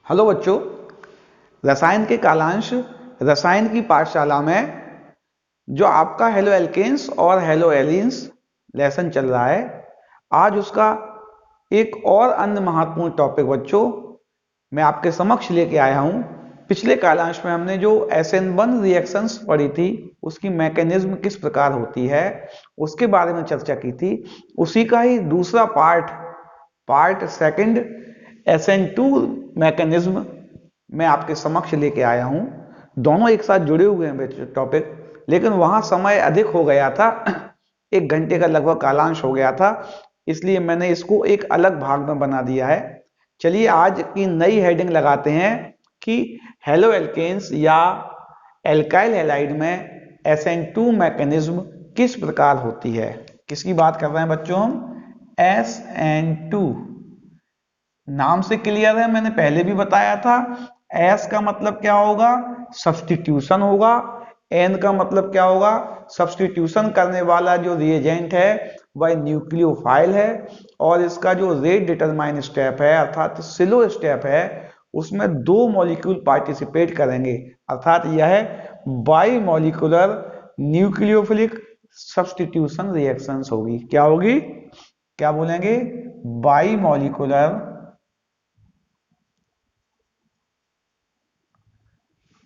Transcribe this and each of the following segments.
Hello बच्चों, रसायन के कालांश रसायन की पाठशाला में जो आपका हेलो एल्केन्स और हेलो एलिन्स लेसन चल रहा है, आज उसका एक और अन्य महत्वपूर्ण टॉपिक बच्चों मैं आपके समक्ष लेके आया हूं। पिछले कालांश में हमने जो SN1 रिएक्शंस पढ़ी थी, उसकी मैकेनिज्म किस प्रकार होती है उसके बारे में चर्चा की थी। उसी का ही दूसरा पार्ट सेकंड SN2 मैकेनिज्म मैं आपके समक्ष लेके आया हूं। दोनों एक साथ जुड़े हुए हैं टॉपिक, लेकिन वहां समय अधिक हो गया था, 1 घंटे का लगभग कालांश हो गया था, इसलिए मैंने इसको एक अलग भाग में बना दिया है। चलिए आज की नई हेडिंग लगाते हैं कि हेलो एल्केन्स या एल्काइल हैलाइड में SN2 मैकेनिज्म किस प्रकार होती है। किसकी बात कर रहे हैं बच्चों हम? SN2। नाम से क्लियर है, मैंने पहले भी बताया था। S का मतलब क्या होगा? सब्स्टिट्यूशन होगा। N का मतलब क्या होगा? सब्स्टिट्यूशन करने वाला जो रिएजेंट है वह न्यूक्लियोफाइल है, और इसका जो रेट डिटरमाइन स्टेप है अर्थात स्लो स्टेप है, उसमें 2 मॉलिक्यूल पार्टिसिपेट करेंगे, अर्थात यह है bimolecular nucleophilic substitution reactions होगी। क्या होगी? क्या बोलेंगे? Bimolecular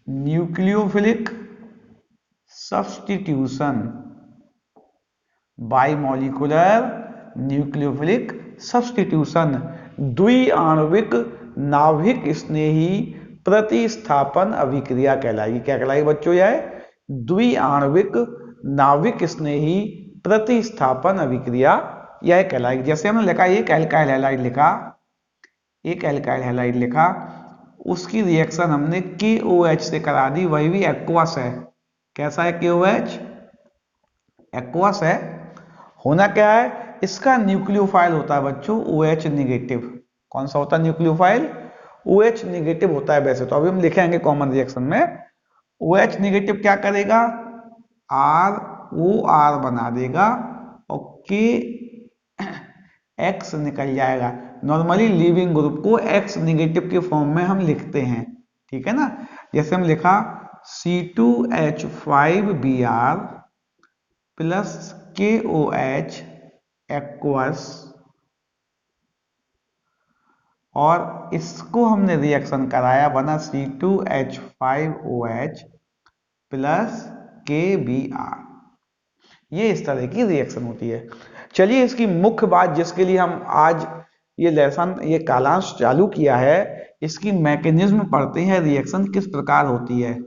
nucleophilic substitution. Bimolecular nucleophilic substitution द्विआण्विक नाभिक स्नेही प्रतिस्थापन अभिक्रिया कहलाएगी। क्या कहलाएगी बच्चों? यह द्विआण्विक नाभिक स्नेही प्रतिस्थापन अभिक्रिया यह कहलाएगी। जैसे हमने लिखा एक एल्काइल हैलाइड लिखा, उसकी रिएक्शन हमने KOH से करा दी, वही भी एक्वस है। कैसा है KOH? एक्वस है। होना क्या है? इसका न्यूक्लियोफाइल होता है बच्चों OH निगेटिव। कौन सा होता है न्यूक्लियोफाइल? OH निगेटिव होता है वैसे तो, अभी हम लिखेंगे कॉमन रिएक्शन में। OH निगेटिव क्या करेगा? ROR बना देगा और KX निकल जाएगा। नॉर्मली लिविंग ग्रुप को X निगेटिव के फॉर्म में हम लिखते हैं, ठीक है ना। जैसे हम लिखा C2H5Br प्लस KOH एक्वस, और इसको हमने रिएक्शन कराया, बना C2H5OH प्लस KBr। ये इस तरह की रिएक्शन होती है। चलिए इसकी मुख्य बात जिसके लिए हम आज ये कालांश चालू किया है, इसकी मैकेनिज्म पढ़ते हैं, रिएक्शन किस प्रकार होती है।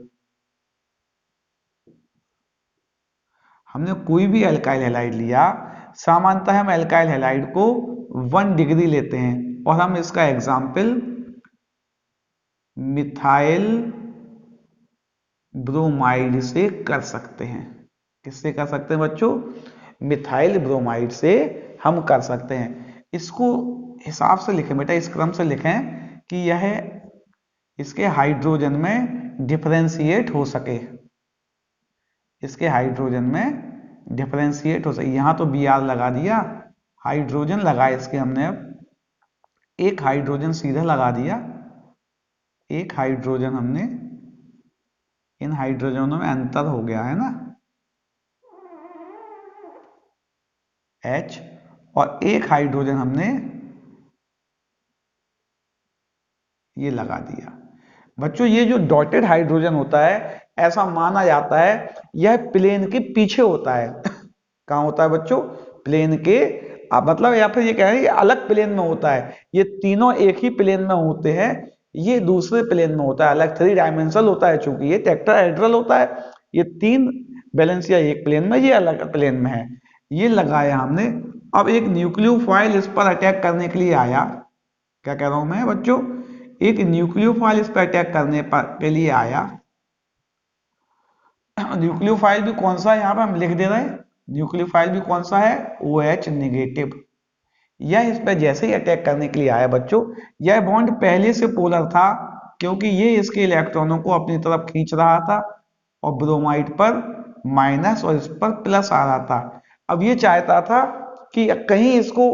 हमने कोई भी एल्काइल हैलाइड लिया, सामान्यतः हम एल्काइल हैलाइड को 1 डिग्री लेते हैं, और हम इसका एग्जाम्पल मिथाइल ब्रोमाइड से कर सकते हैं। किससे कर सकते हैं बच्चों? मिथाइल ब्रोमाइड से हम कर सकते हैं। इसको हिसाब से लिखें बेटा, इस क्रम से लिखें कि यह इसके हाइड्रोजन में डिफरेंशिएट हो सके, यहां तो Br लगा दिया, हाइड्रोजन लगाए इसके हमने, अब एक हाइड्रोजन सीधा लगा दिया, एक हाइड्रोजन हमने, इन हाइड्रोजनों में अंतर हो गया है ना, H, और एक हाइड्रोजन हमने ये लगा दिया। बच्चों ये जो डॉटेड हाइड्रोजन होता है, ऐसा माना जाता है यह प्लेन के पीछे होता है। कहां होता है बच्चों? प्लेन के, मतलब या फिर ये कह रहे हैं अलग प्लेन में होता है। ये तीनों एक ही प्लेन में होते हैं, ये दूसरे प्लेन में होता है, अलग 3 डायमेंशनल होता है, चूंकि ये टेट्राहेड्रल होता है। ये 3 बैलेंसिया एक प्लेन में, ये अलग प्लेन में है। ये लगाया हमने। अब एक न्यूक्लियोफाइल इस पर अटैक करने के लिए आया। क्या कह रहा हूं मैं बच्चों? एक न्यूक्लियोफाइल इस पर अटैक करने के लिए आया। न्यूक्लियोफाइल भी कौन सा है यहां पर हम लिख दे रहे हैं, न्यूक्लियोफाइल भी कौन सा है? OH negative. यह इस पर जैसे ही अटैक करने के लिए आया बच्चों, यह बॉन्ड पहले से पोलर था, क्योंकि ये इसके इलेक्ट्रॉनों को अपनी तरफ खींच रहा था, और ब्रोमाइड पर माइनस और इस पर प्लस आ रहा था। अब ये चाहता था कि कहीं इसको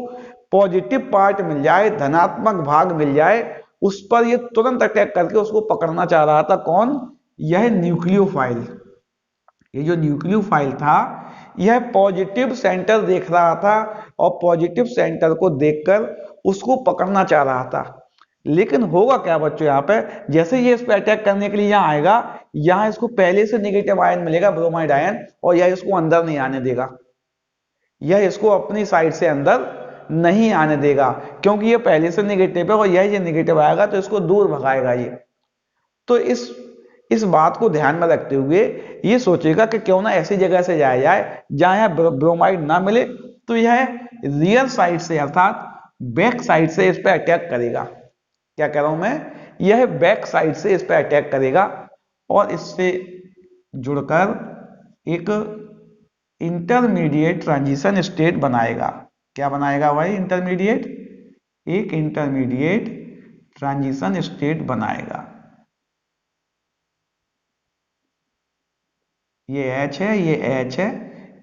पॉजिटिव पार्ट मिल जाए, धनात्मक भाग मिल जाए, उस पर ये तुरंत अटैक करके उसको पकड़ना चाह रहा था। कौन? यह न्यूक्लियोफाइल। ये जो न्यूक्लियोफाइल था यह पॉजिटिव सेंटर देख रहा था और पॉजिटिव सेंटर को देखकर उसको पकड़ना चाह रहा था। लेकिन होगा क्या बच्चों, यहाँ पे जैसे ये इस पे अटैक करने के लिए यहाँ आएगा, यहाँ इसको पहले से नेगेटिव आयन मिलेगा, ब्रोमाइड आयन, और यह इसको अंदर नहीं आने देगा। यह इसको अपनी साइड से अंदर नहीं आने देगा क्योंकि ये पहले से नेगेटिव है और यह जो नेगेटिव आएगा तो इसको दूर भगाएगा ये। तो इस बात को ध्यान में रखते हुए ये सोचेगा कि क्यों ना ऐसी जगह से जाया जाए जहां यह ब्रोमाइड ना मिले, तो यह रियर साइड से अर्थात बैक साइड से इस पर अटैक करेगा। क्या कह रहा हूं मैं? यह बैक साइड से इस पर अटैक करेगा और इससे जुड़कर एक इंटरमीडिएट ट्रांजिशन स्टेट बनाएगा। क्या बनाएगा भाई? इंटरमीडिएट, एक इंटरमीडिएट ट्रांजिशन स्टेट बनाएगा। ये H है, ये H है,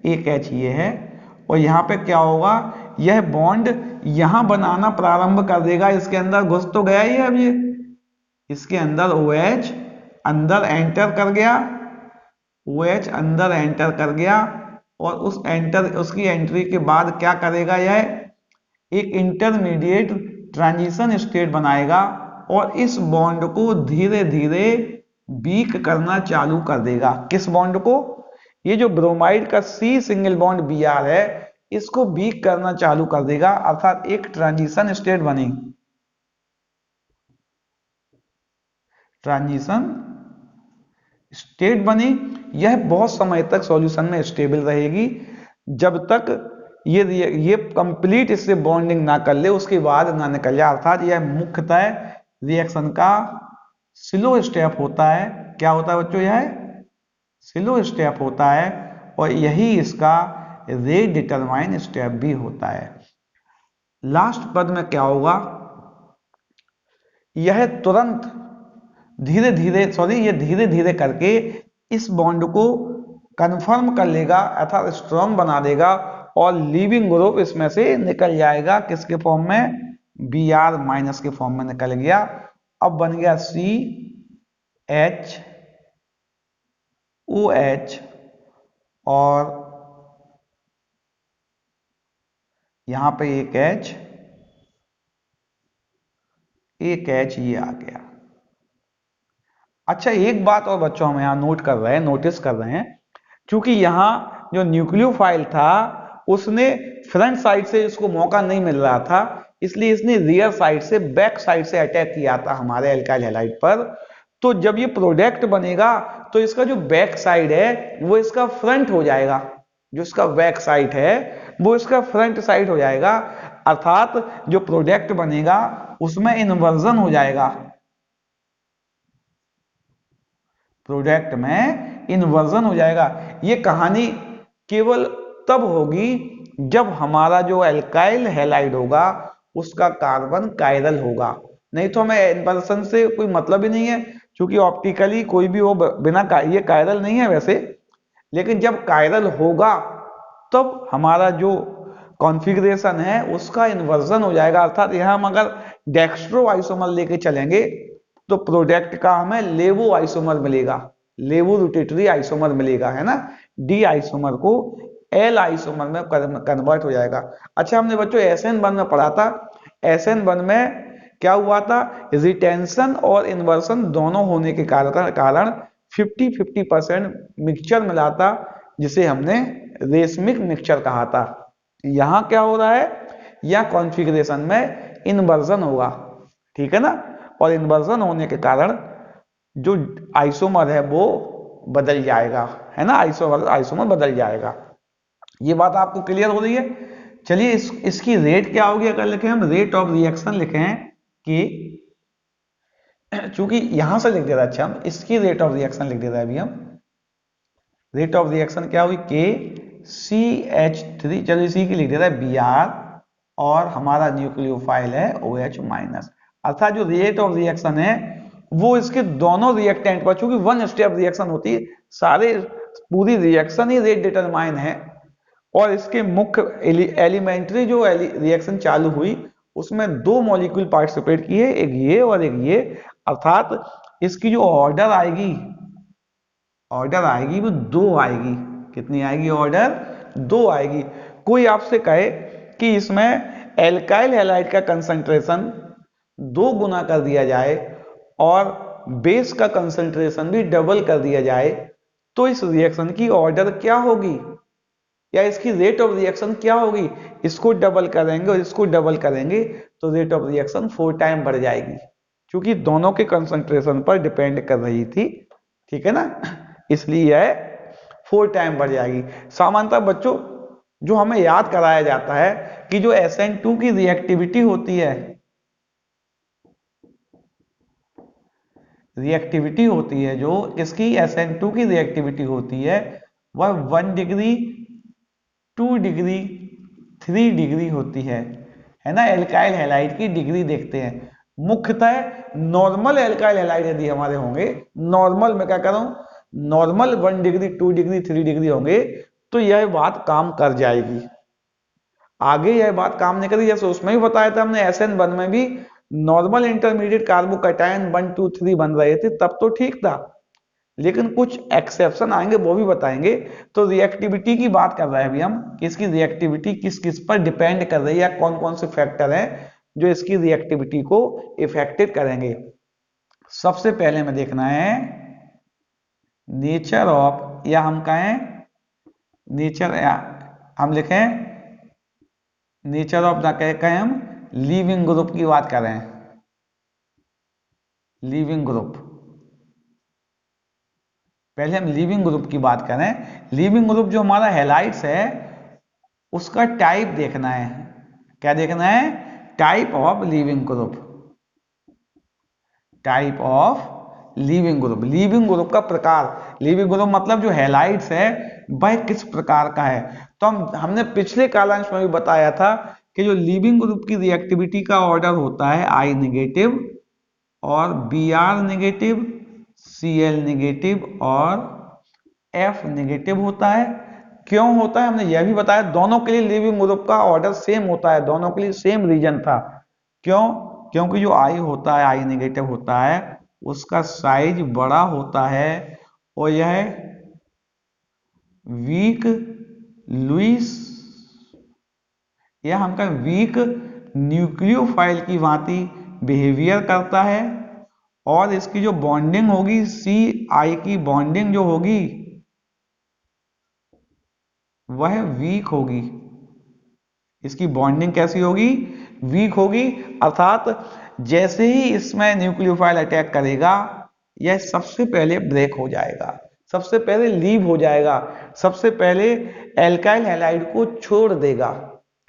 एक H ये है, और यहां पे क्या होगा? यह बॉन्ड यहां बनाना प्रारंभ कर देगा। इसके अंदर घुस तो गया ही है अब ये, इसके अंदर OH अंदर एंटर कर गया, OH अंदर एंटर कर गया, और उसकी एंट्री के बाद क्या करेगा? यह एक इंटरमीडिएट ट्रांजिशन स्टेट बनाएगा और इस बॉन्ड को धीरे धीरे वीक करना चालू कर देगा। किस बॉन्ड को? ये जो ब्रोमाइड का C सिंगल बॉन्ड Br है, इसको वीक करना चालू कर देगा, अर्थात एक ट्रांजिशन स्टेट बनी, ट्रांजिशन स्टेट बनी। यह बहुत समय तक सॉल्यूशन में स्टेबल रहेगी जब तक ये कंप्लीट इससे बॉन्डिंग ना कर ले, उसके बाद ना निकल जाए। अर्थात यह मुख्यतः रिएक्शन का स्लो स्टेप होता है। क्या होता है बच्चों? यह स्लो स्टेप होता है और यही इसका रेट डिटरमाइन स्टेप भी होता है। लास्ट पद में क्या होगा? यह तुरंत धीरे धीरे करके इस बॉन्ड को कंफर्म कर लेगा अर्थात स्ट्रॉन्ग बना देगा और लीविंग ग्रुप इसमें से निकल जाएगा। किसके फॉर्म में? Br माइनस के फॉर्म में निकल गया। अब बन गया CH OH और यहां पे एक H ये आ गया। अच्छा, एक बात और बच्चों हम यहां नोटिस कर रहे हैं, क्योंकि यहां जो न्यूक्लियोफाइल था उसने फ्रंट साइड से इसको मौका नहीं मिल रहा था, इसलिए इसने रियर साइड से, बैक साइड से अटैक किया था हमारे एल्काइल हैलाइड पर। तो जब ये प्रोडक्ट बनेगा तो इसका जो बैक साइड है वो इसका फ्रंट हो जाएगा, जो इसका बैक साइड है वो इसका फ्रंट साइड हो जाएगा, अर्थात जो प्रोडक्ट बनेगा उसमें इन्वर्जन हो जाएगा, प्रोडक्ट में इन्वर्जन हो जाएगा। ये कहानी केवल तब होगी जब हमारा जो एल्काइल हैलाइड होगा उसका कार्बन कायरल होगा, नहीं तो हमें इन्वर्जन से कोई मतलब ही नहीं है, क्योंकि ऑप्टिकली कोई भी वो बिना ये कायरल नहीं है वैसे, लेकिन जब कायरल होगा तब हमारा जो कॉन्फ़िगरेशन है उसका इन्वर्जन हो जाएगा। अर्थात यहां हम अगर डेक्स्ट्रो आइसोमर लेके चलेंगे तो प्रोडक्ट का हमें लेवो आइसोमर मिलेगा, लेवो रोटेटरी आइसोमर मिलेगा, है ना। डी आइसोमर को एल आइसोमर में कन्वर्ट हो जाएगा। अच्छा, हमने बच्चों SN1 में पढ़ा था, SN1 में क्या हुआ था? रिटेंशन और इन्वर्सन दोनों होने के कारण 50-50% मिक्सचर मिला था, जिसे हमने रेशमिक मिक्सचर कहा था। यहां क्या हो रहा है? यहां कॉन्फ़िगरेशन में इन्वर्जन होगा, ठीक है ना, और इन्वर्जन होने के कारण जो आइसोमर है वो बदल जाएगा, है ना, आइसोमर बदल जाएगा। ये बात आपको क्लियर हो रही है? चलिए इसकी रेट क्या होगी? अगर लिखें हम रेट ऑफ रिएक्शन लिखें कि, चूंकि यहां से लिख दे रहा है, अच्छा हम इसकी रेट ऑफ रिएक्शन लिख दे रहा है अभी हम। रेट ऑफ रिएक्शन क्या हुई? KCH3, चलो इसी की लिख दे रहा है Br, और हमारा न्यूक्लियोफाइल है OH माइनस। अर्थात जो रेट ऑफ रिएक्शन है वो इसके दोनों रिएक्टेंट पर, चूंकि वन स्टेप रिएक्शन होती है, सारे पूरी रिएक्शन ही रेट डिटरमाइन है, और इसके मुख्य एलिमेंट्री जो रिएक्शन चालू हुई उसमें 2 मॉलिक्यूल पार्टिसिपेट किए, एक ये और एक ये, अर्थात इसकी जो ऑर्डर आएगी वो 2 आएगी। कितनी आएगी ऑर्डर? 2 आएगी। कोई आपसे कहे कि इसमें एल्काइल हैलाइड का कंसंट्रेशन 2 गुना कर दिया जाए और बेस का कंसंट्रेशन भी डबल कर दिया जाए, तो इस रिएक्शन की ऑर्डर क्या होगी या इसकी रेट ऑफ रिएक्शन क्या होगी? इसको डबल करेंगे और इसको डबल करेंगे तो रेट ऑफ रिएक्शन 4 टाइम बढ़ जाएगी, क्योंकि दोनों के कंसंट्रेशन पर डिपेंड कर रही थी। ठीक है ना, इसलिए यह 4 टाइम बढ़ जाएगी। सामान्यतः बच्चों जो हमें याद कराया जाता है कि जो SN2 की रिएक्टिविटी होती है, जो इसकी SN2 की रिएक्टिविटी होती है वह 1 डिग्री, 2 डिग्री, 3 डिग्री होती है ना। एल्काइल हैलाइड की डिग्री देखते हैं, मुख्यतः नॉर्मल एल्काइल हैलाइड यदि हमारे होंगे, नॉर्मल में क्या करूं, नॉर्मल 1 डिग्री, 2 डिग्री, 3 डिग्री होंगे तो यह बात काम कर जाएगी। आगे यह बात काम नहीं करी, जैसे उसमें भी बताया था हमने SN1 में भी नॉर्मल इंटरमीडिएट कार्बोकैटायन 1 2 3 बन रहे थे, तब तो ठीक था, लेकिन कुछ एक्सेप्शन आएंगे वो भी बताएंगे। तो रिएक्टिविटी की बात कर रहे हैं अभी हम, इसकी रिएक्टिविटी किस किस पर डिपेंड कर रही है, कौन कौन से फैक्टर हैं जो इसकी रिएक्टिविटी को इफेक्टेड करेंगे। सबसे पहले में देखना है नेचर ऑफ, या हम कहें नेचर, या हम लिखें नेचर ऑफ द, कहें हम लीविंग ग्रुप की बात कर रहे हैं। लीविंग ग्रुप, पहले हम लीविंग ग्रुप की बात करें। लीविंग ग्रुप जो हमारा हैलाइड्स है उसका टाइप देखना है। क्या देखना है? Type of leaving group. Type of leaving group, leaving group का प्रकार। लीविंग ग्रुप मतलब जो हैलाइड्स है वह किस प्रकार का है। तो हमने पिछले कालांश में भी बताया था कि जो लीविंग ग्रुप की रिएक्टिविटी का ऑर्डर होता है I नेगेटिव और Br नेगेटिव, Cl नेगेटिव और F नेगेटिव होता है। क्यों होता है हमने यह भी बताया, दोनों के लिए लीविंग ग्रुप का ऑर्डर सेम होता है, दोनों के लिए सेम रीजन था। क्यों? क्योंकि जो I होता है, I नेगेटिव होता है, उसका साइज बड़ा होता है और यह वीक लुईस, यह हमका वीक न्यूक्लियोफाइल की भांति बिहेवियर करता है और इसकी जो बॉन्डिंग होगी, CI की बॉन्डिंग जो होगी वह वीक होगी। इसकी बॉन्डिंग कैसी होगी? वीक होगी, अर्थात जैसे ही इसमें न्यूक्लियोफाइल अटैक करेगा यह सबसे पहले ब्रेक हो जाएगा, सबसे पहले लीव हो जाएगा, सबसे पहले एल्काइल हैलाइड को छोड़ देगा।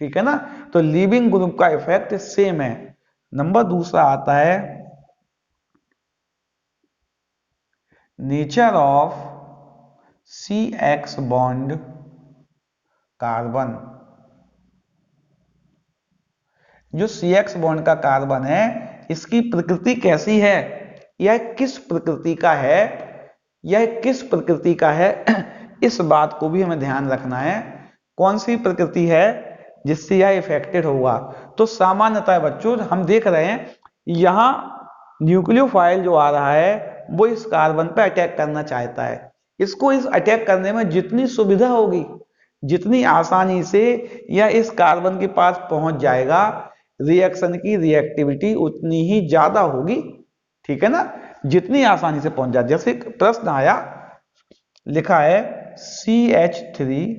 ठीक है ना, तो लीविंग ग्रुप का इफेक्ट सेम है। नंबर दूसरा आता है nature of CX bond carbon. जो CX बॉन्ड का कार्बन है इसकी प्रकृति कैसी है, यह किस प्रकृति का है, यह किस प्रकृति का है इस बात को भी हमें ध्यान रखना है। कौन सी प्रकृति है जिससे यह इफेक्टेड होगा। तो सामान्यतः बच्चों हम देख रहे हैं यहां न्यूक्लियोफाइल जो आ रहा है वो इस कार्बन पर अटैक करना चाहता है। इसको इस अटैक करने में जितनी सुविधा होगी, जितनी आसानी से यह इस कार्बन के पास पहुंच जाएगा, रिएक्शन की रिएक्टिविटी उतनी ही ज्यादा होगी। ठीक है ना, जितनी आसानी से पहुंच जाए। जैसे एक प्रश्न आया, लिखा है CH3,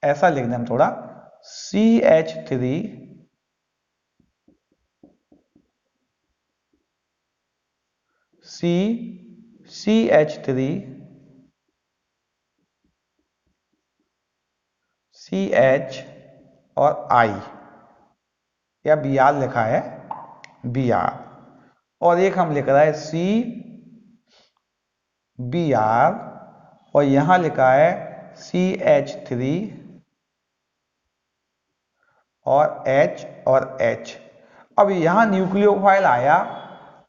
ऐसा लिख दें हम थोड़ा, CH3 CH3 CH और I, या Br लिखा है, Br, और एक हम लिख रहा है CBr और यहां लिखा है CH3 और H और H। अब यहां न्यूक्लियोफाइल आया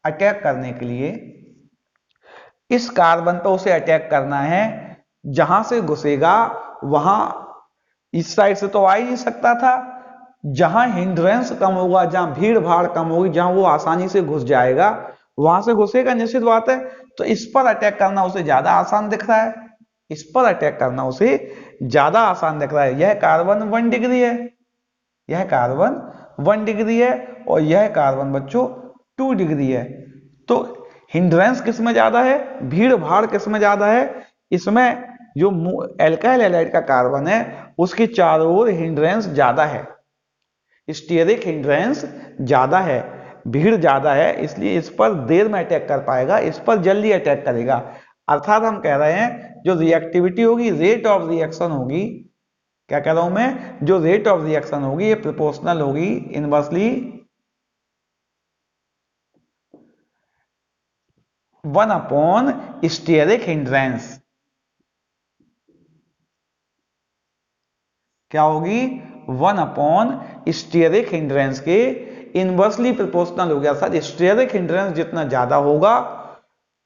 अटैक करने के लिए, इस कार्बन पर उसे अटैक करना है, जहां से घुसेगा वहां इस साइड से तो आ ही नहीं सकता था, जहां हिंड्रेंस कम होगा, जहां भीड़ भाड़ कम होगी, जहां वो आसानी से घुस जाएगा, वहां से घुसेगा, निश्चित बात है। तो इस पर अटैक करना उसे ज्यादा आसान दिख रहा है, इस पर अटैक करना उसे ज्यादा आसान दिख रहा है। यह कार्बन 1 डिग्री है, यह कार्बन 1 डिग्री है, और यह कार्बन बच्चों 2 डिग्री है। तो हिंड्रेंस किस में ज्यादा है, भीड़ भाड़ किस में ज्यादा है, इसमें जो एल्काइल हैलाइड का कार्बन है उसके चारों ओर हिंड्रेंस ज्यादा है, स्टीयरिक हिंड्रेंस ज्यादा है, भीड़ ज्यादा है, इसलिए इस पर देर में अटैक कर पाएगा, इस पर जल्दी अटैक करेगा। अर्थात हम कह रहे हैं जो रिएक्टिविटी होगी, रेट ऑफ रिएक्शन होगी, क्या कह रहा हूं मैं, जो रेट ऑफ रिएक्शन होगी ये प्रोपोर्शनल होगी इनवर्सली 1 अपॉन स्टीयरिक हिंड्रेंस। क्या होगी, 1 अपॉन स्टीयरिक हिंड्रेंस के इनवर्सली प्रोपोर्शनल हो गया। अर्थात स्टीयरिक हिंड्रेंस जितना ज्यादा होगा,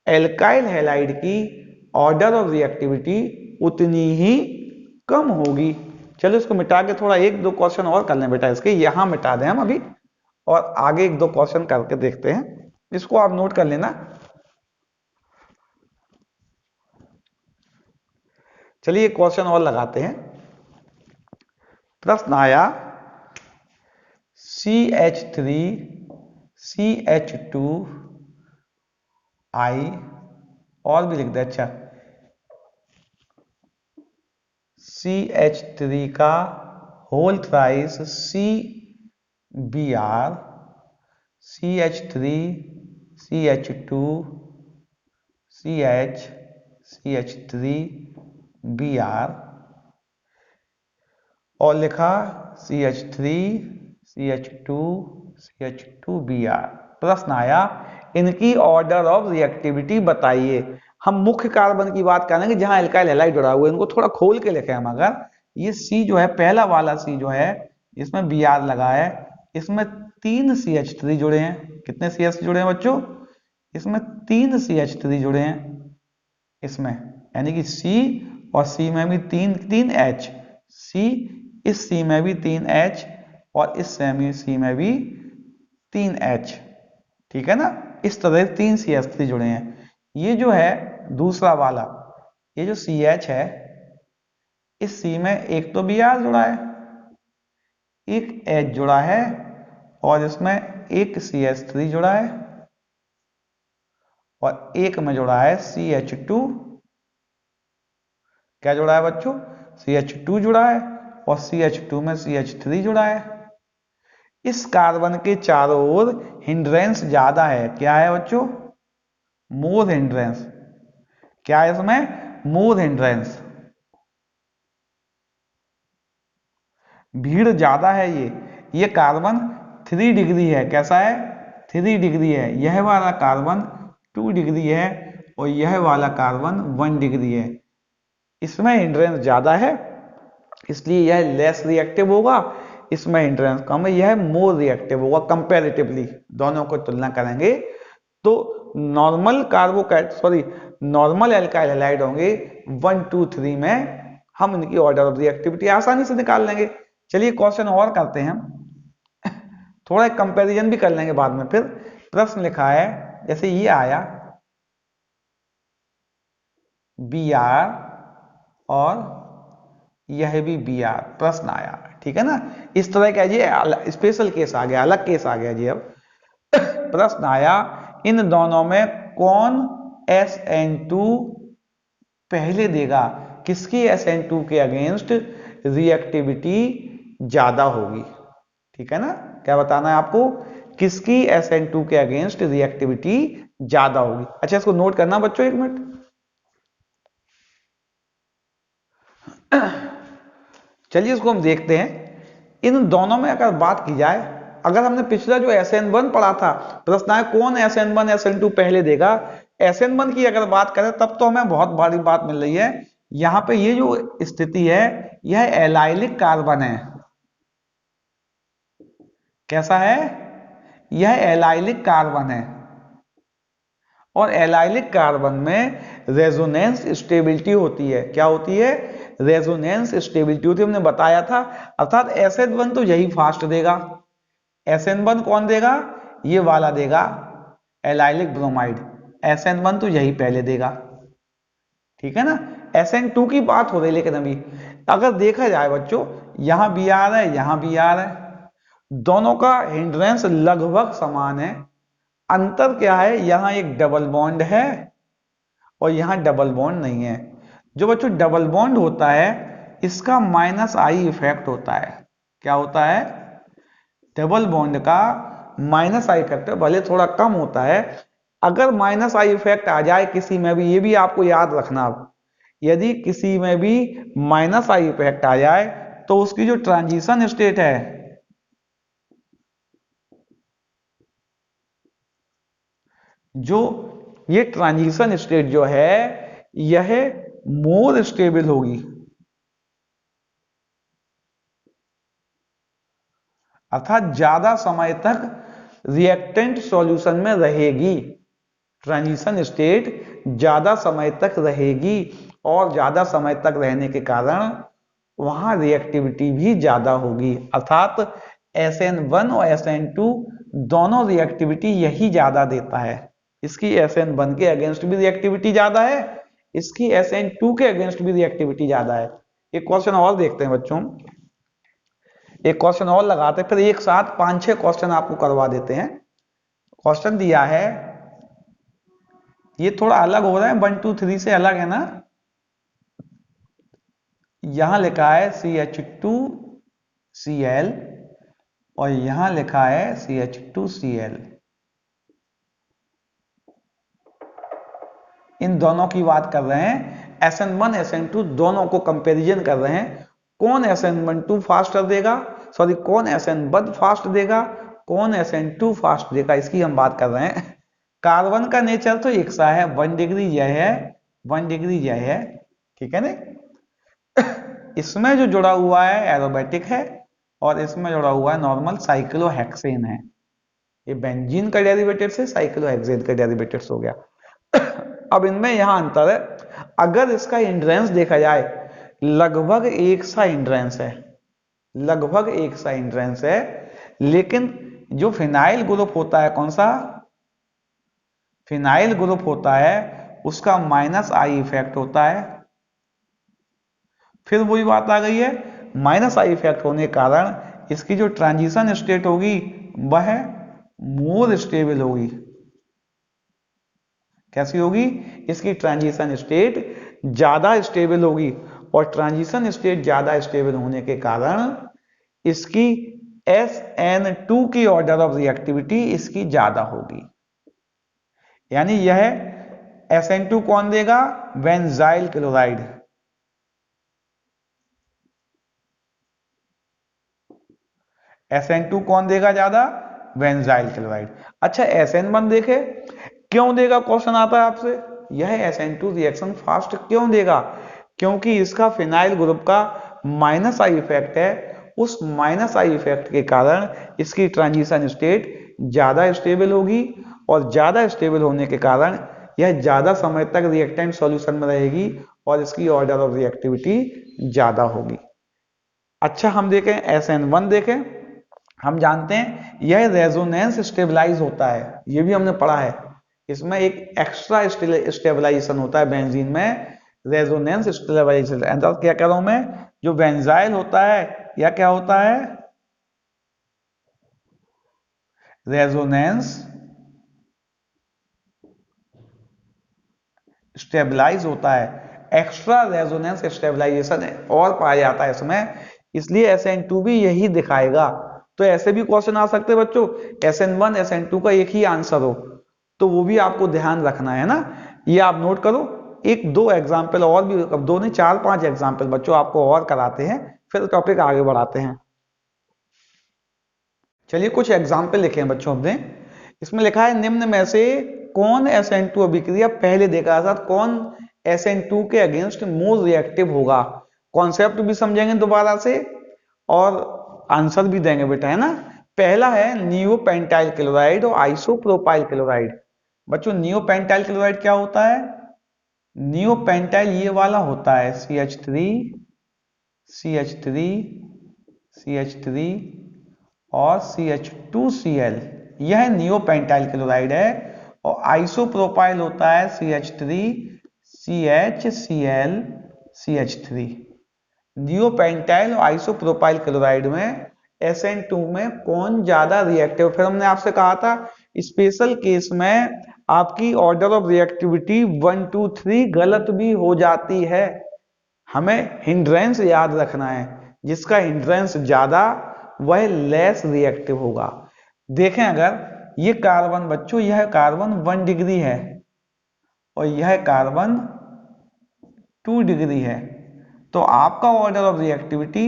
एल्काइल हैलाइड की ऑर्डर ऑफ रिएक्टिविटी उतनी ही कम होगी। चलो इसको मिटा के थोड़ा 1-2 क्वेश्चन और कर लें बेटा, इसके यहां मिटा दें हम अभी, और आगे 1-2 क्वेश्चन करके देखते हैं, इसको आप नोट कर लेना। चलिए एक क्वेश्चन और लगाते हैं। प्रश्न आया CH3 CH2 I, और भी लिख दे, अच्छा CH3 का whole thrice CBr, CH3 CH2 CH CH3 Br, और लिखा CH3 CH2 CH2 Br। प्रश्न आया इनकी ऑर्डर ऑफ रिएक्टिविटी बताइए। हम मुख्य कार्बन की बात करेंगे जहां एल्काइल हैलाइड जुड़ा हुआ है, इनको थोड़ा खोल के लिखे हम। अगर ये C जो है, पहला वाला C जो है, इसमें Br लगा है, इसमें 3 CH3 जुड़े हैं। कितने CH जुड़े हैं बच्चों, इसमें 3 CH3 जुड़े हैं इसमें, यानी कि C, और C में भी 3 H, C, इस C में भी 3 H, और इस C में भी 3 H, ठीक है ना। इस तरह 3 CH3 जुड़े हैं। ये जो है दूसरा वाला, ये जो CH है, इस C में एक तो Br जुड़ा है, एक H जुड़ा है, और इसमें एक CH3 जुड़ा है, और एक में जुड़ा है CH2। क्या जुड़ा है बच्चों, CH2 जुड़ा है, और CH2 में CH3 जुड़ा है। इस कार्बन के चारों ओर हिंड्रेंस ज्यादा है। क्या है बच्चों, मोर हिंड्रेंस। क्या है इसमें, मोर हिंड्रेंस, भीड़ ज्यादा है। ये कार्बन 3 डिग्री है, कैसा है, 3 डिग्री है। यह वाला कार्बन 2 डिग्री है, और यह वाला कार्बन 1 डिग्री है। इसमें हिंड्रेंस ज्यादा है, इसलिए यह लेस रिएक्टिव होगा, इसमें हिंड्रेंस कम है, यह मोर रिएक्टिव होगा कंपैरेटिवली। दोनों को तुलना करेंगे तो नॉर्मल नॉर्मल एल्काइल हैलाइड होंगे 1, 2, 3 में, हम इनकी ऑर्डर ऑफ रिएक्टिविटी आसानी से निकाल लेंगे। चलिए क्वेश्चन और करते हैं, थोड़ा कंपैरिजन भी कर लेंगे बाद में। फिर प्रश्न लिखा है, जैसे ये आया Br, और यह भी Br, प्रश्न आया, ठीक है ना। इस तरह का जी स्पेशल केस आ गया, अलग केस आ गया जी। अब प्रश्न आया इन दोनों में कौन SN2 पहले देगा, किसकी SN2 के अगेंस्ट रिएक्टिविटी ज्यादा होगी, ठीक है ना। क्या बताना है आपको, किसकी SN2 के अगेंस्ट रिएक्टिविटी ज्यादा होगी। अच्छा इसको नोट करना बच्चों, 1 मिनट। चलिए इसको हम देखते हैं। इन दोनों में अगर बात की जाए, अगर हमने पिछला जो SN1 पढ़ा था, प्रश्न है कौन SN1 SN2 पहले देगा, SN1 की अगर बात करें तब तो हमें बहुत बड़ी बात मिल रही है। यहां पे ये जो स्थिति है, यह एलाइलिक कार्बन है। कैसा है, यह एलाइलिक कार्बन है, और एलाइलिक कार्बन में रेजोनेंस स्टेबिलिटी होती है। क्या होती है, रेजोनेंस स्टेबिलिटी हमने बताया था, अर्थात SN1 तो यही फास्ट देगा। SN1 कौन देगा? ये वाला देगा, एलाइलिक ब्रोमाइड। SN1 तो यही पहले देगा, ठीक है ना। SN2 की बात हो रही, लेकिन अभी अगर देखा जाए बच्चों, यहां भी आ रहा है, यहां भी आ रहा है, दोनों का हिंड्रेंस लगभग समान है। अंतर क्या है, यहां एक डबल बॉन्ड है और यहां डबल बॉन्ड नहीं है। जो बच्चों डबल बॉन्ड होता है, इसका -I इफेक्ट होता है। क्या होता है? डबल बॉन्ड का -I इफेक्ट, भले थोड़ा कम होता है। अगर -I इफेक्ट आ जाए किसी में भी, ये भी आपको याद रखना, यदि किसी में भी -I इफेक्ट आ जाए तो उसकी जो ट्रांजिशन स्टेट है, जो ये ट्रांजिशन स्टेट जो है, यह मोर स्टेबल होगी, अर्थात ज्यादा समय तक रिएक्टेंट सॉल्यूशन में रहेगी। ट्रांजिशन स्टेट ज्यादा समय तक रहेगी और ज्यादा समय तक रहने के कारण वहां रिएक्टिविटी भी ज्यादा होगी, अर्थात SN1 और SN2 दोनों रिएक्टिविटी यही ज्यादा देता है। इसकी SN1 के अगेंस्ट भी रिएक्टिविटी ज्यादा है, इसकी SN2 के अगेंस्ट भी रिएक्टिविटी ज्यादा है। एक क्वेश्चन और देखते हैं बच्चों, एक क्वेश्चन और लगाते हैं, फिर एक साथ 5-6 क्वेश्चन आपको करवा देते हैं। क्वेश्चन दिया है, ये थोड़ा अलग हो रहा है, 1 2 3 से अलग है ना। यहां लिखा है CH2Cl और यहां लिखा है CH2Cl। इन दोनों की बात कर रहे हैं, SN1 SN2 दोनों को कंपैरिजन कर रहे हैं। कौन SN12 फास्टर देगा, सॉरी कौन SN1 फास्ट देगा, कौन SN2 फास्ट देगा, इसकी हम बात कर रहे हैं। कार्बन का नेचर तो एक सा है, 1 डिग्री यह है, 1 डिग्री यह है, ठीक है ना। इसमें जो जुड़ा हुआ है एरोमेटिक है और इसमें जुड़ा हुआ है नॉर्मल साइक्लोहेक्सेन है। ये बेंजीन का डेरिवेटिव से साइक्लोहेक्सेन का डेरिवेटिव हो गया। अब इनमें यहां अंतर है, अगर इसका इंड्रेंस देखा जाए, लगभग एक सा इंड्रेंस है, लगभग एक सा इंड्रेंस है, लेकिन जो फिनाइल ग्रुप होता है, कौन सा फिनाइल ग्रुप होता है, उसका -I इफेक्ट होता है। फिर वही बात आ गई है, -I इफेक्ट होने के कारण इसकी जो ट्रांजिशन स्टेट होगी वह मोर स्टेबल होगी। कैसी होगी? इसकी ट्रांजिशन स्टेट ज्यादा स्टेबल होगी और ट्रांजिशन स्टेट ज्यादा स्टेबल होने के कारण इसकी SN2 की ऑर्डर ऑफ रिएक्टिविटी इसकी ज्यादा होगी। यानी यह SN2 कौन देगा? Benzyl chloride. SN2 कौन देगा ज्यादा? Benzyl chloride. अच्छा SN1 देखे, क्यों देगा? क्वेश्चन आता है आपसे, यह SN2 रिएक्शन फास्ट क्यों देगा? क्योंकि इसका फिनाइल ग्रुप का -I इफेक्ट है, उस -I इफेक्ट के कारण इसकी ट्रांजिशन स्टेट ज्यादा स्टेबल होगी और ज्यादा स्टेबल होने के कारण यह ज्यादा समय तक रिएक्टेंट सॉल्यूशन में रहेगी और इसकी ऑर्डर ऑफ रिएक्टिविटी ज्यादा होगी। अच्छा हम देखें SN1 देखें, हम जानते हैं यह रेजोनेंस स्टेबलाइज होता है, यह भी हमने पढ़ा है। इसमें एक एक्स्ट्रा स्टेबलाइजेशन होता है बेंजीन में, रेजोनेंस स्टेबलाइजेशन। क्या कह रहा हूं मैं, जो बेंजाइल होता है या क्या होता है, रेजोनेंस स्टेबलाइज होता है, एक्स्ट्रा रेजोनेंस स्टेबलाइजेशन और पाया जाता है इसमें, इसलिए SN2 भी यही दिखाएगा। तो ऐसे भी क्वेश्चन आ सकते हैं बच्चों, SN1 SN2 का एक ही आंसर हो, तो वो भी आपको ध्यान रखना है ना, ये आप नोट करो। एक दो एग्जाम्पल और भी, अब दो नहीं 4-5 एग्जाम्पल बच्चों आपको और कराते हैं, फिर टॉपिक आगे बढ़ाते हैं। चलिए कुछ एग्जाम्पल लिखे हैं बच्चों अपने। इसमें लिखा है निम्न में से कौन SN2 अभिक्रिया पहले देखा था, कौन SN2 के अगेंस्ट मोर रिएक्टिव होगा। कॉन्सेप्ट भी समझेंगे दोबारा से और आंसर भी देंगे बेटा, है ना। पहला है नियोपेंटाइल क्लोराइड और आइसोप्रोपाइल क्लोराइड। बच्चों नियोपेंटाइल क्लोराइड क्या होता है? नियोपेंटाइल ये वाला होता है CH3 CH3 CH3 और CH2Cl, यह नियोपेंटाइल क्लोराइड है। और आइसोप्रोपाइल होता है CH3 CHCl CH3। नियोपेंटाइल और आइसोप्रोपाइल क्लोराइड में SN2 में कौन ज्यादा रिएक्टिव? फिर हमने आपसे कहा था स्पेशल केस में आपकी ऑर्डर ऑफ रिएक्टिविटी 1 2 3 गलत भी हो जाती है। हमें हिंड्रेंस याद रखना है, जिसका हिंड्रेंस ज्यादा वह लेस रिएक्टिव होगा। देखें अगर ये कार्बन बच्चों, यह कार्बन 1 डिग्री है और यह कार्बन 2 डिग्री है, तो आपका ऑर्डर ऑफ रिएक्टिविटी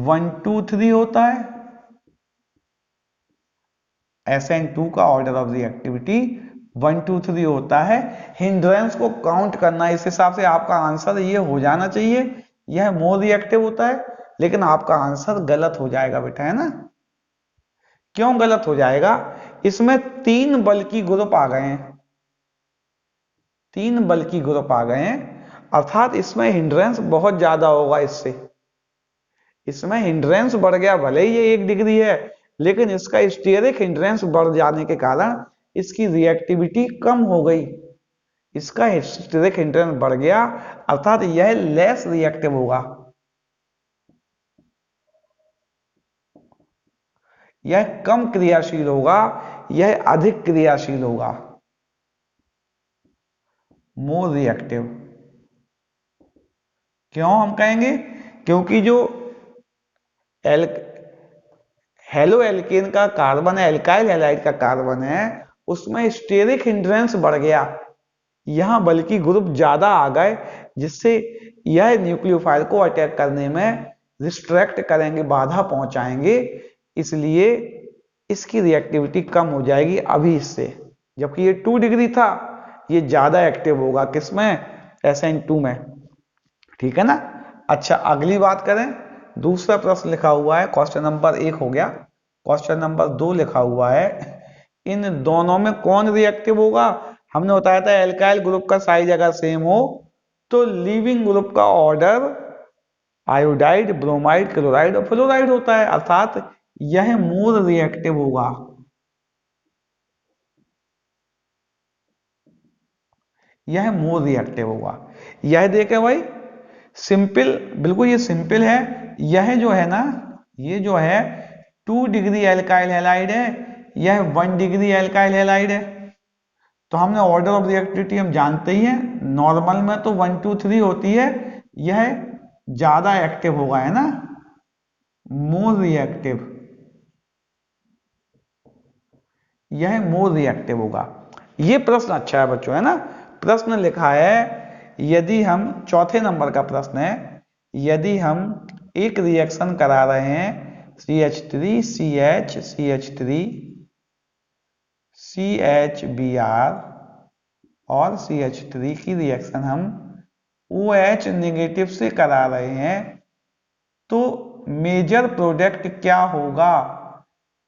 1 2 3 होता है। SN2 का ऑर्डर ऑफ रिएक्टिविटी 1 2 3 होता है। हिंड्रेंस को काउंट करना, इस हिसाब से आपका आंसर ये हो जाना चाहिए, यह मोर रिएक्टिव होता है। लेकिन आपका आंसर गलत हो जाएगा बेटा, है ना? क्यों गलत हो जाएगा? इसमें 3 बल्कि ग्रुप आ गए हैं, 3 बल्कि ग्रुप आ गए हैं, अर्थात इसमें हिंड्रेंस बहुत ज्यादा होगा। इसमें हिंड्रेंस बढ़ गया, भले ही ये 1 डिग्री है, लेकिन इसका स्टेरिक हिंड्रेंस बढ़ जाने के कारण इसकी रिएक्टिविटी कम हो गई। इसका स्टेरिक हिंड्रेंस बढ़ गया, अर्थात यह लेस रिएक्टिव होगा, यह कम क्रियाशील होगा, यह अधिक क्रियाशील होगा, मोर रिएक्टिव। क्यों हम कहेंगे? क्योंकि जो हेलो एल्केन का कार्बन है, एल्काइल हैलाइड का कार्बन है, उसमें स्टेरिक हिंड्रेंस बढ़ गया, यहां बल्कि ग्रुप ज्यादा आ गए, जिससे यह न्यूक्लियोफाइल को अटैक करने में रिस्ट्रैक्ट करेंगे, बाधा पहुंचाएंगे, इसलिए इसकी रिएक्टिविटी कम हो जाएगी अभी इससे। जबकि ये 2 डिग्री था, ये ज्यादा एक्टिव होगा किसमें? SN2 में। ठीक है ना? अच्छा, अगली बात करें, दूसरा प्रश्न लिखा हुआ है, क्वेश्चन नंबर 1 हो गया। क्वेश्चन नंबर 2 लिखा हुआ है, इन दोनों में कौन रिएक्टिव होगा? हमने बताया था एल्काइल ग्रुप का साइज अगर सेम हो तो लीविंग ग्रुप का ऑर्डर आयोडाइड, ब्रोमाइड, क्लोराइड और फ्लोराइड होता है, अर्थात यह मोर रिएक्टिव होगा। यह मोर रिएक्टिव होगा। यह देखे भाई, सिंपल, बिल्कुल ये सिंपल है। यह जो है ना, ये जो है 2 डिग्री एल्काइल हैलाइड है, यह 1 डिग्री एल्काइल हैलाइड है। तो हमने ऑर्डर ऑफ रिएक्टिविटी हम जानते ही हैं, नॉर्मल में तो 1 2 3 होती है, यह ज्यादा एक्टिव होगा, है ना, मोर रिएक्टिव, यह मोर रिएक्टिव होगा। ये प्रश्न अच्छा है बच्चों, है ना? प्रश्न लिखा है, यदि हम, चौथे नंबर का प्रश्न है, यदि हम एक रिएक्शन करा रहे हैं CH3 CH CH3 CHBr और CH3 की रिएक्शन हम OH नेगेटिव से करा रहे हैं, तो मेजर प्रोडक्ट क्या होगा?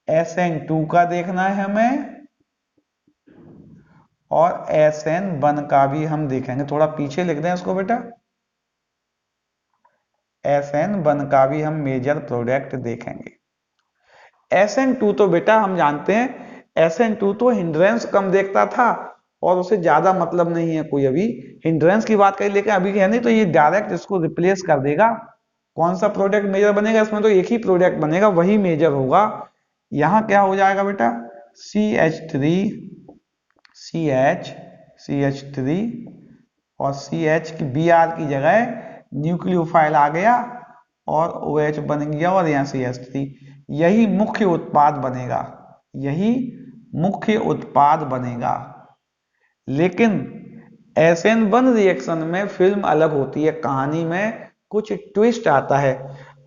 SN2 का देखना है हमें और SN1 का भी हम देखेंगे। थोड़ा पीछे लिख दें इसको बेटा, SN1 का भी हम मेजर प्रोडक्ट देखेंगे। SN2 तो बेटा हम जानते हैं, SN2 तो हिंड्रेंस कम देखता था और उसे ज्यादा मतलब नहीं है कोई, अभी हिंड्रेंस की बात करें, लेकिन अभी है नहीं, तो ये डायरेक्ट इसको रिप्लेस कर देगा। कौन सा प्रोडक्ट मेजर बनेगा? इसमें तो एक ही प्रोडक्ट बनेगा, वही मेजर होगा। यहां क्या हो जाएगा बेटा? CH3 CH CH3 और CH की Br की जगह न्यूक्लियोफाइल आ गया और OH बन गया और यहाँ CH3, यही मुख्य उत्पाद बनेगा, यही मुख्य उत्पाद बनेगा। लेकिन SN1 रिएक्शन में फिल्म अलग होती है, कहानी में कुछ ट्विस्ट आता है।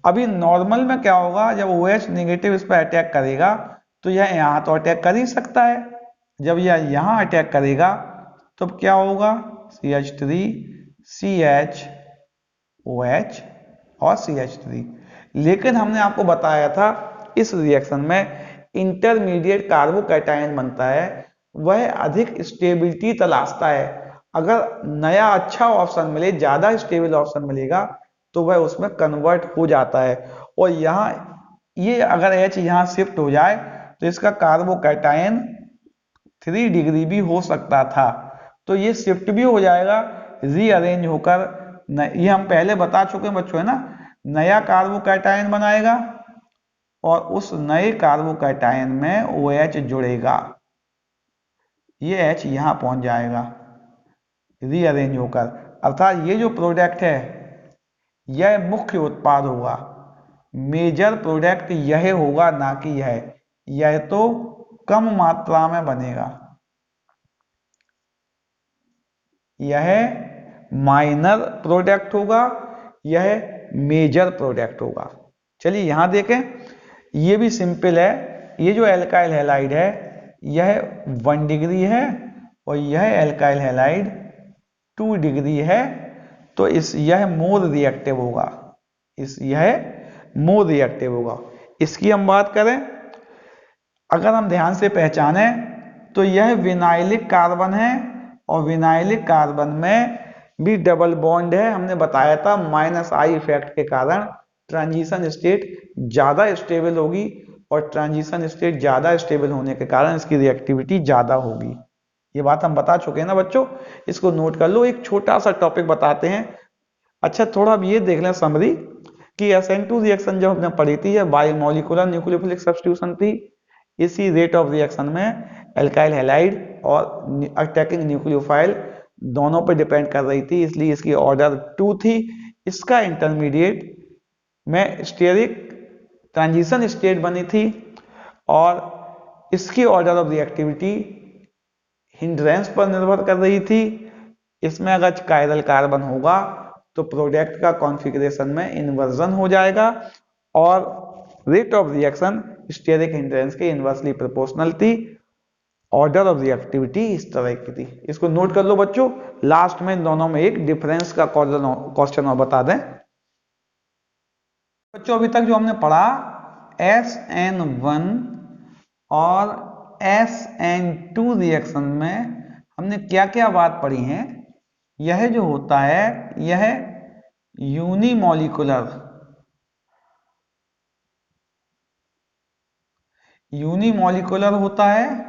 अभी नॉर्मल में क्या होगा, जब OH नेगेटिव इस पर अटैक करेगा तो यह यहाँ तो अटैक कर ही सकता है, जब यह यहाँ अटैक करेगा तो क्या होगा? CH3 CH OH और CH3। लेकिन हमने आपको बताया था इस रिएक्शन में इंटरमीडिएट कार्बोकैटायन बनता है, वह अधिक स्टेबिलिटी तलाशता है। अगर नया अच्छा ऑप्शन मिले, ज्यादा स्टेबल ऑप्शन मिलेगा, तो वह उसमें कन्वर्ट हो जाता है। और यहाँ ये अगर H यहाँ शिफ्ट हो जाए तो इसका कार्बोकैटायन 3 डिग्री भी हो सकता था, तो ये शिफ्ट भी हो जाएगा, रीअरेंज होकर ये हम पहले बता चुके हैं बच्चों, है ना, नया कार्बोकैटायन बनाएगा और उस नए कार्बोकैटायन में OH जुड़ेगा, ये H यहां पहुंच जाएगा रीअरेंज होकर। अर्थात ये जो प्रोडक्ट है यह मुख्य उत्पाद होगा, मेजर प्रोडक्ट यह होगा, ना कि यह तो कम मात्रा में बनेगा, यह माइनर प्रोडक्ट होगा, यह मेजर प्रोडक्ट होगा। चलिए यहां देखें, ये भी सिंपल है, ये जो एल्काइल हैलाइड है यह 1 डिग्री है और यह एल्काइल हैलाइड 2 डिग्री है, तो यह मोर रिएक्टिव होगा, यह मोर रिएक्टिव होगा। इसकी हम बात करें, अगर हम ध्यान से पहचाने तो यह विनाइलिक कार्बन है और विनाइलिक कार्बन में भी डबल बॉन्ड है। हमने बताया था -I इफेक्ट के कारण ट्रांजिशन स्टेट ज्यादा स्टेबल होगी और ट्रांजिशन स्टेट ज्यादा स्टेबल होने के कारण इसकी रिएक्टिविटी ज्यादा होगी। ये बात हम बता चुके हैं ना बच्चों, इसको नोट कर लो। एक छोटा सा टॉपिक बताते हैं। अच्छा, थोड़ा अब ये देख लें समरी कि SN2 रिएक्शन जब हमने पढ़ी थी, बायोमोलिकुलर न्यूक्लियोफिलिक सब्स्टिट्यूशन थी। इसी रेट ऑफ रिएक्शन में एल्काइल हैलाइड और अटैकिंग न्यूक्लियोफाइल दोनों पर डिपेंड कर रही थी, इसलिए इसकी ऑर्डर 2 थी। इसका इंटरमीडिएट में स्टेरिक ट्रांजिशन स्टेट बनी थी और इसकी ऑर्डर ऑफ रिएक्टिविटी हिंड्रेंस पर निर्भर कर रही थी। इसमें अगर कायरल कार्बन होगा तो प्रोडक्ट का कॉन्फ़िगरेशन में इन्वर्जन हो जाएगा और rate of reaction steric hindrance के इनवर्सली प्रोपोर्शनल थी। ऑर्डर ऑफ रिएक्टिविटी इस तरह की थी। इसको नोट कर लो बच्चों। लास्ट में दोनों में एक डिफरेंस का क्वेश्चन और बता दें बच्चों। अभी तक जो हमने पढ़ा SN1 और SN2 रिएक्शन में हमने क्या क्या बात पढ़ी है। यह जो होता है यह यूनिमोलिकुलर होता है।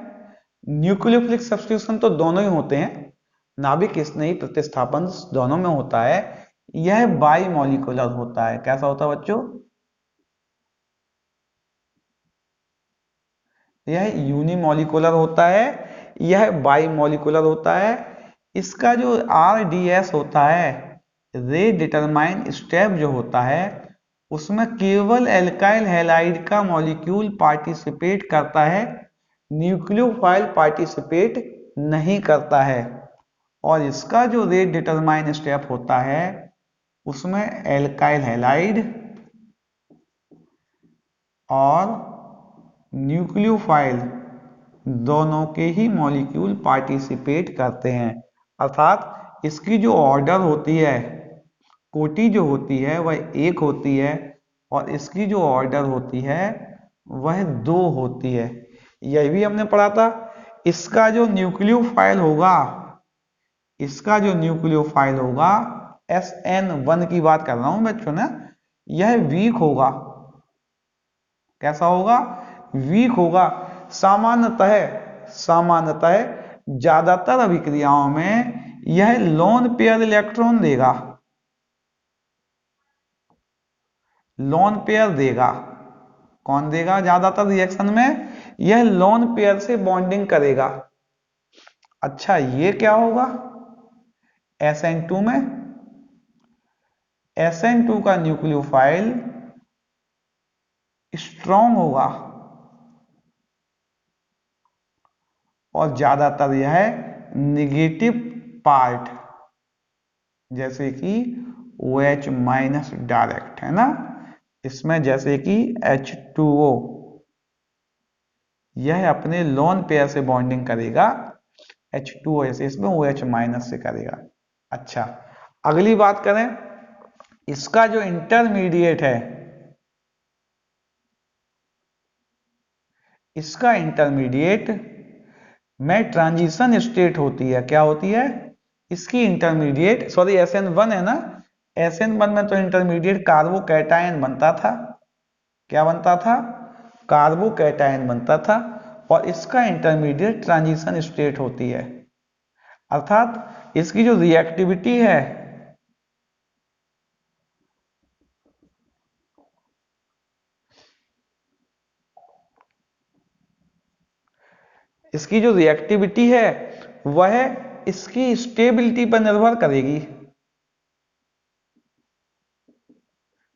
न्यूक्लियोफिलिक सब्स्टिट्यूशन तो दोनों ही होते हैं, नाभिक स्नेही प्रतिस्थापन दोनों में होता है। यह बाईमोलिकुलर होता है। कैसा होता है बच्चों? यह यूनिमोलिकुलर होता है, यह बाईमोलिकुलर होता है। इसका जो RDS होता है, रे डिटरमाइन स्टेप जो होता है, उसमें केवल एल्काइल हैलाइड का मॉलिक्यूल पार्टिसिपेट करता है, न्यूक्लियोफाइल पार्टिसिपेट नहीं करता है। और इसका जो रेट डिटरमाइन स्टेप होता है उसमें एल्काइल हैलाइड और न्यूक्लियोफाइल दोनों के ही मॉलिक्यूल पार्टिसिपेट करते हैं। अर्थात इसकी जो ऑर्डर होती है, कोटि जो होती है वह 1 होती है और इसकी जो ऑर्डर होती है वह 2 होती है। यह भी हमने पढ़ा था। इसका जो न्यूक्लियोफाइल होगा, SN1 की बात कर रहा हूं बच्चों ना, यह वीक होगा। कैसा होगा? वीक होगा। सामान्यतः ज्यादातर अभिक्रियाओं में यह लोन पेयर इलेक्ट्रॉन देगा, कौन देगा? ज्यादातर रिएक्शन में यह लोन पेयर से बॉन्डिंग करेगा। अच्छा, ये क्या होगा? SN2 में SN2 का न्यूक्लियोफाइल स्ट्रॉन्ग होगा और ज्यादातर यह निगेटिव पार्ट जैसे कि OH माइनस डायरेक्ट है ना, इसमें जैसे कि H2O यह अपने लोन पेयर से बॉन्डिंग करेगा, H2O ऐसे इसमें OH माइनस से करेगा। अच्छा, अगली बात करें, इसका जो इंटरमीडिएट है, इसका इंटरमीडिएट में ट्रांजिशन स्टेट होती है। क्या होती है? इसकी इंटरमीडिएट, सॉरी SN1 है ना, SN1 में तो इंटरमीडिएट कार्बोकैटायन बनता था। क्या बनता था? कार्बोकैटायन बनता था, और इसका इंटरमीडिएट ट्रांजिशन स्टेट होती है। अर्थात इसकी जो रिएक्टिविटी है, इसकी जो रिएक्टिविटी है वह इसकी स्टेबिलिटी पर निर्भर करेगी।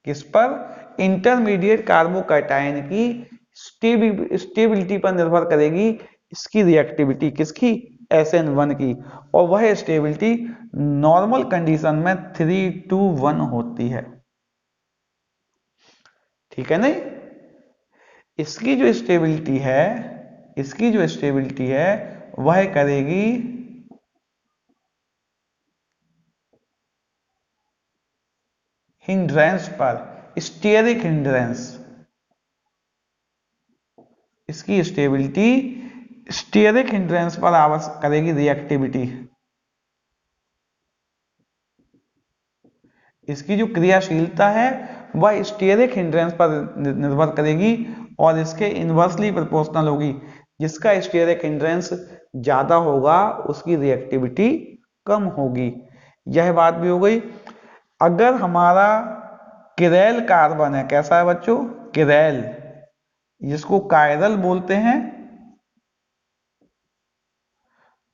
किस पर? इंटरमीडिएट कार्बोकैटायन की स्टेबिलिटी पर निर्भर करेगी इसकी रिएक्टिविटी। किसकी? SN1 की। और वह स्टेबिलिटी नॉर्मल कंडीशन में 3:1 होती है। ठीक है नहीं? इसकी जो स्टेबिलिटी है, इसकी जो स्टेबिलिटी है वह करेगी हिंड्रेंस पर, स्टीयरिक हिंड्रेंस। इसकी स्टेबिलिटी स्टीयरिक हिंड्रेंस पर करेगी रिएक्टिविटी। इसकी जो क्रियाशीलता है वह स्टीयरिक हिंड्रेंस पर निर्भर करेगी और इसके इनवर्सली प्रोपोर्शनल होगी। जिसका स्टीयरिक हिंड्रेंस ज्यादा होगा उसकी रिएक्टिविटी कम होगी। यह बात भी हो गई। अगर हमारा किरैल कार्बन है, कैसा है बच्चों? किरैल, जिसको कायरल बोलते हैं,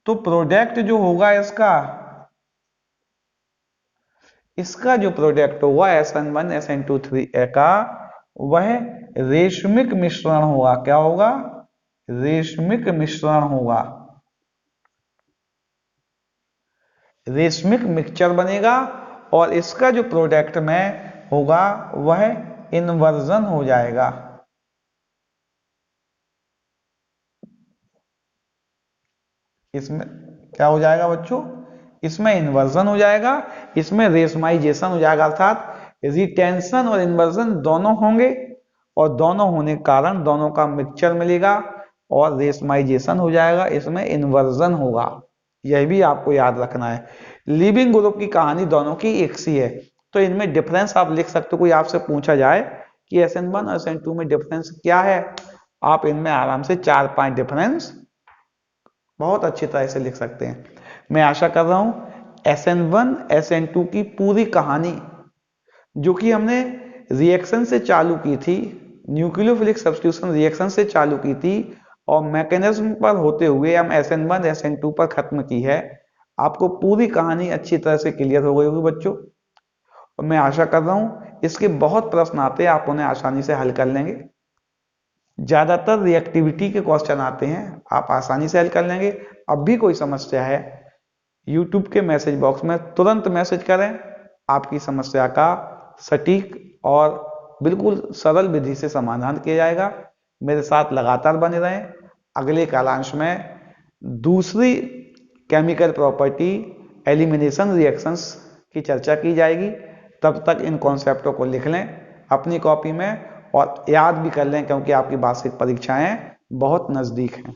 तो प्रोडक्ट जो होगा इसका जो प्रोडक्ट होगा SN1 SN2 3 का, वह रेशमिक मिश्रण होगा। क्या होगा? रेशमिक मिश्रण होगा। रेशमिक मिक्सचर बनेगा और इसका जो प्रोडक्ट में होगा वह इन्वर्जन हो जाएगा। इसमें क्या हो जाएगा बच्चों? इसमें इन्वर्जन हो जाएगा, इसमें रेशमाइजेशन हो जाएगा। अर्थात रिटेंशन और इन्वर्जन दोनों होंगे, और दोनों होने के कारण दोनों का मिक्सचर मिलेगा और रेशमाइजेशन हो जाएगा, इसमें इन्वर्जन होगा। यह भी आपको याद रखना है। लिविंग ग्रुप की कहानी दोनों की एक सी है, तो इनमें डिफरेंस आप लिख सकते हो। कोई आपसे पूछा जाए कि SN1 और SN2 में डिफरेंस क्या है, आप इनमें आराम से 4-5 डिफरेंस बहुत अच्छी तरह से लिख सकते हैं। मैं आशा कर रहा हूं SN1 SN2 की पूरी कहानी, जो कि हमने रिएक्शन से चालू की थी, न्यूक्लियोफिलिक सब्स्टिट्यूशन रिएक्शन से चालू की थी, और मैकेनिज्म पर होते हुए हम SN1 SN2 पर खत्म की है, आपको पूरी कहानी अच्छी तरह से क्लियर हो गई होगी बच्चों। और मैं आशा कर रहा हूं इसके बहुत प्रश्न आते हैं, आप उन्हें आसानी से हल कर लेंगे। ज्यादातर रिएक्टिविटी के क्वेश्चन आते हैं, आप आसानी से हल कर लेंगे। अब भी कोई समस्या है, यूट्यूब के मैसेज बॉक्स में तुरंत मैसेज करें, आपकी समस्या का सटीक और बिल्कुल सरल विधि से समाधान किया जाएगा। मेरे साथ लगातार बने रहें। अगले कालांश में दूसरी केमिकल प्रॉपर्टी एलिमिनेशन रिएक्शंस की चर्चा की जाएगी। तब तक इन कॉन्सेप्टों को लिख लें अपनी कॉपी में और याद भी कर लें, क्योंकि आपकी वार्षिक परीक्षाएं बहुत नजदीक हैं।